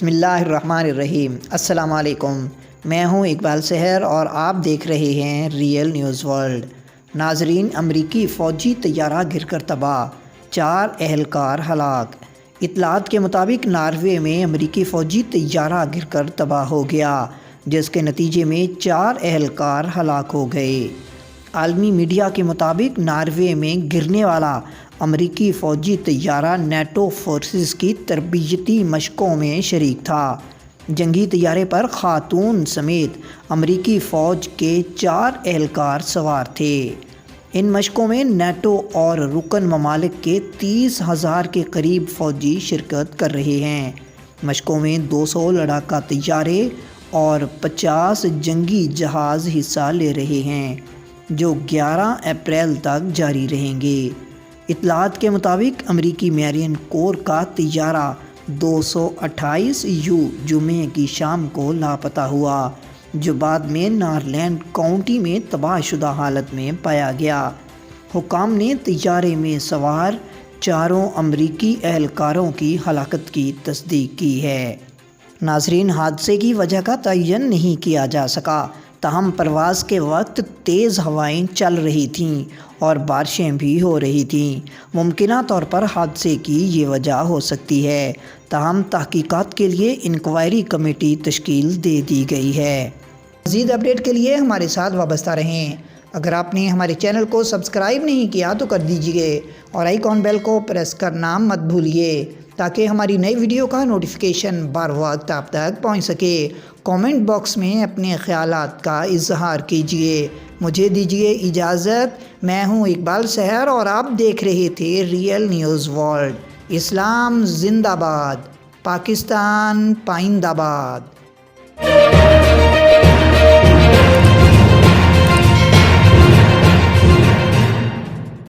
بسم اللہ الرحمن الرحیم۔ السلام علیکم، میں ہوں اقبال سحر اور آپ دیکھ رہے ہیں ریئل نیوز ورلڈ۔ ناظرین، امریکی فوجی طیارہ گر کر تباہ، 4 اہلکار ہلاک۔ اطلاعات کے مطابق ناروے میں امریکی فوجی طیارہ گر کر تباہ ہو گیا، جس کے نتیجے میں 4 اہلکار ہلاک ہو گئے۔ عالمی میڈیا کے مطابق ناروے میں گرنے والا امریکی فوجی طیارہ نیٹو فورسز کی تربیتی مشقوں میں شریک تھا۔ جنگی طیارے پر خاتون سمیت امریکی فوج کے 4 اہلکار سوار تھے۔ ان مشقوں میں نیٹو اور رکن ممالک کے 30,000 کے قریب فوجی شرکت کر رہے ہیں۔ مشقوں میں 200 لڑاکا طیارے اور 50 جنگی جہاز حصہ لے رہے ہیں، جو 11 اپریل تک جاری رہیں گے۔ اطلاعات کے مطابق امریکی میرین کور کا طیارہ 228 جمعے کی شام کو لاپتہ ہوا، جو بعد میں نارلینڈ کاؤنٹی میں تباہ شدہ حالت میں پایا گیا۔ حکام نے طیارے میں سوار 4 امریکی اہلکاروں کی ہلاکت کی تصدیق کی ہے۔ ناظرین، حادثے کی وجہ کا تعین نہیں کیا جا سکا، تاہم پرواز کے وقت تیز ہوائیں چل رہی تھیں اور بارشیں بھی ہو رہی تھیں۔ ممکنہ طور پر حادثے کی یہ وجہ ہو سکتی ہے، تاہم تحقیقات کے لیے انکوائری کمیٹی تشکیل دے دی گئی ہے۔ مزید اپڈیٹ کے لیے ہمارے ساتھ وابستہ رہیں۔ اگر آپ نے ہمارے چینل کو سبسکرائب نہیں کیا تو کر دیجیے اور آئیکن بیل کو پریس کرنا مت بھولیے، تاکہ ہماری نئی ویڈیو کا نوٹیفیکیشن بر وقت آپ تک پہنچ سکے۔ کامنٹ باکس میں اپنے خیالات کا اظہار کیجیے۔ مجھے دیجیے اجازت۔ میں ہوں اقبال سحر اور آپ دیکھ رہے تھے ریئل نیوز ورلڈ۔ اسلام زندہ باد، پاکستان پائندہ باد۔